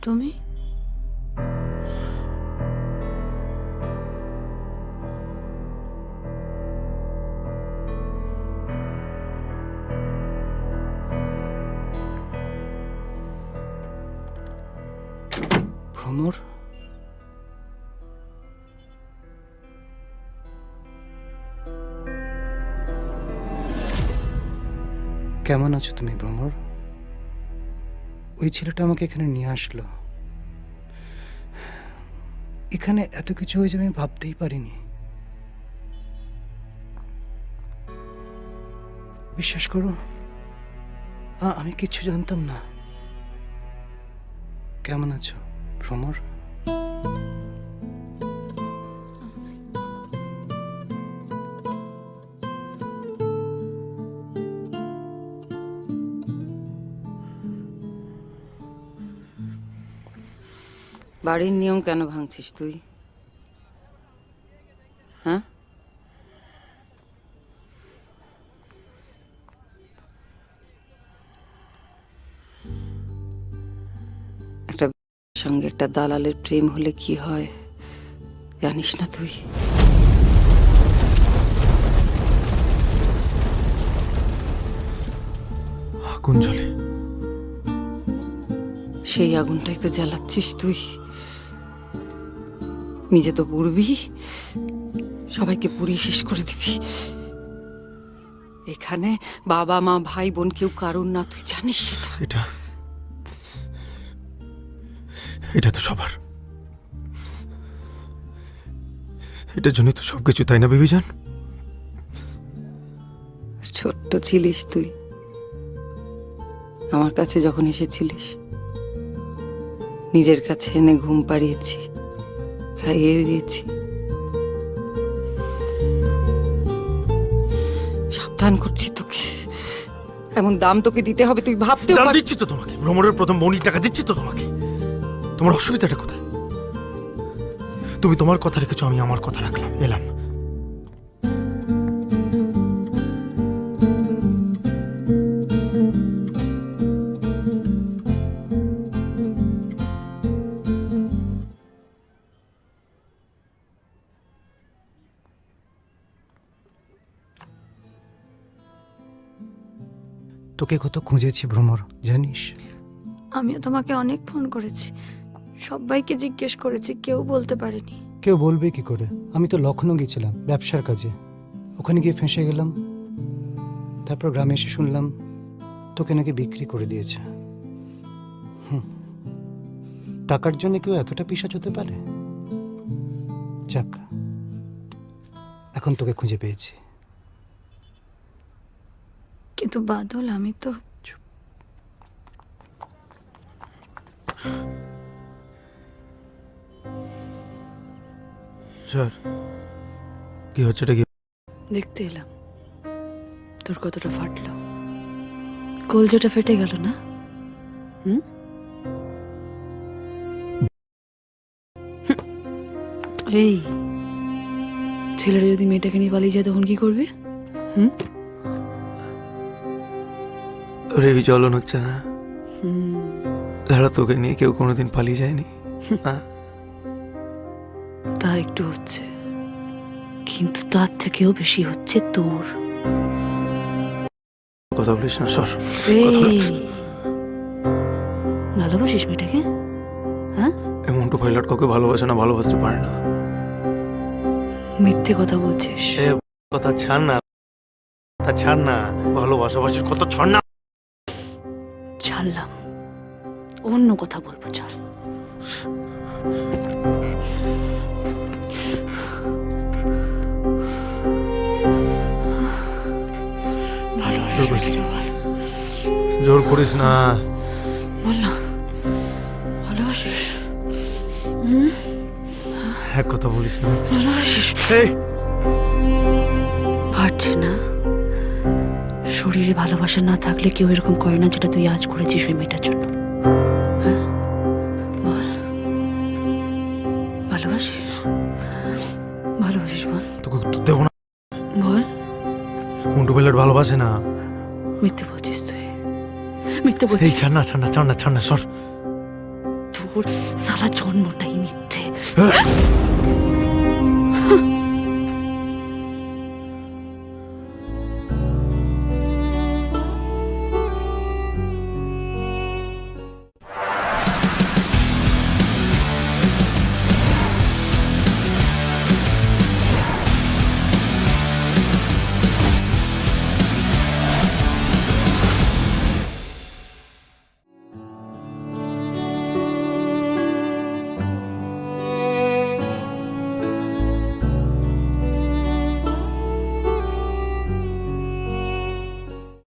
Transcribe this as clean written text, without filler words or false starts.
তুমি? ভ্রমর, কেমন আছো তুমি ভ্রমর? ওই ছেলেটা আমাকে এখানে নিয়ে আসলো। এখানে এত কিছু হয়ে যাবে আমি ভাবতেই পারিনি। বিশ্বাস করো, আমি কিচ্ছু জানতাম না। কেমন আছো ভ্রমর? বাড়ির নিয়ম কেন ভাঙছিস তুই? হ্যাঁ, একটা সঙ্গে একটা দালালের প্রেম হলে কি হয় জানিস না তুই? আগুন জ্বলে। সেই আগুনটাই তো জ্বালাচ্ছিস তুই। নিজে তো পুড়বি, সবাইকে পুড়িয়ে শেষ করে দিবি। এখানে বাবা মা ভাই বোন কেউ কারণ না, তুই জানিস সেটা? এটা তো সবার। এটার জন্যই তো সবকিছু, তাই না বিবিজান? ছোট্ট ছিলিস তুই, আমার কাছে যখন এসেছিলিস নিজের কাছে এনে ঘুম পাড়িয়েছি, খাইয়ে দিয়েছি। সাবধান করছি তোকে, এমন দাম তোকে দিতে হবে তুই ভাবতেও দাম পারবি। দিচ্ছি তো তোমাকে, ভ্রমণের প্রথম বনির টাকা দিচ্ছি তো তোমাকে। তোমার অসুবিধাটা কোথায়? তুমি তোমার কথা রেখেছো, আমি আমার কথা রাখলাম, এলাম। তোকে কত খুঁজেছি ভ্রমর, জানিস? আমিও তোমাকে অনেক ফোন করেছি, সবাইকে জিজ্ঞেস করেছি, কেউ বলতে পারেনি। কেউ বলবে কি করে? আমি তো লখনৌ গেছিলাম ব্যবসার কাজে, ওখানে গিয়ে ফেঁসে গেলাম। তারপর গ্রামে এসে শুনলাম তোকে নাকি বিক্রি করে দিয়েছে। টাকার জন্য কেউ এতটা পিশাচ হতে পারে? যাক, এখন তোকে খুঁজে পেয়েছি। কিন্তু বাদল, আমি তো স্যার, কি হচ্ছে এটা? কি দেখতে এলাম তোর কতটা ফাটলো, কলজোটা ফেটে গেল না? এই ছেলেরা যদি মেয়েটাকে নিয়ে পালিয়ে যায় তখন কি করবে? তোর এই জ্বলন হচ্ছে না? যারা তোকে নিয়ে কেউ কোনোদিন পালিয়ে যায়নি। তা একটু হচ্ছে, কিন্তু তার থেকেও বেশি হচ্ছে তোর। কথা বলিস না সর। এই ভালোবাসিস মেয়েটাকে? হ্যাঁ, এমন তো পাইলট কাউকে ভালোবাসে না, ভালোবাসতে পারে না। মিথ্যে কথা বলছিস। কথা ছাড় না, তা ছাড় না, ভালোবাসাবাসির কত ছাড় না। ছাড়লাম, অন্য কথা বলবো, চল। জোর করিস না। বল না, ভালোবাসিস? এক কথা বলিস না। ভালোবাসিস? পারছে না। শরীরে ভালোবাসা না থাকলে কেউ এরকম করে না যেটা তুই আজ করেছিস ওই মেয়েটার জন্য। হ্যাঁ, বল, ভালোবাসিস? ভালোবাসিস বল। তোকে উত্তর দেবো না। বল। মুন্টু পাইলট ভালোবাসে না। মিথ্যে বলছিস তুই, মিথ্যে এই বলছিস। ছাড় না, ছাড় না, ছাড় না, ছাড় না, সর। তোর ওর সারা জন্মটাই মিথ্যে।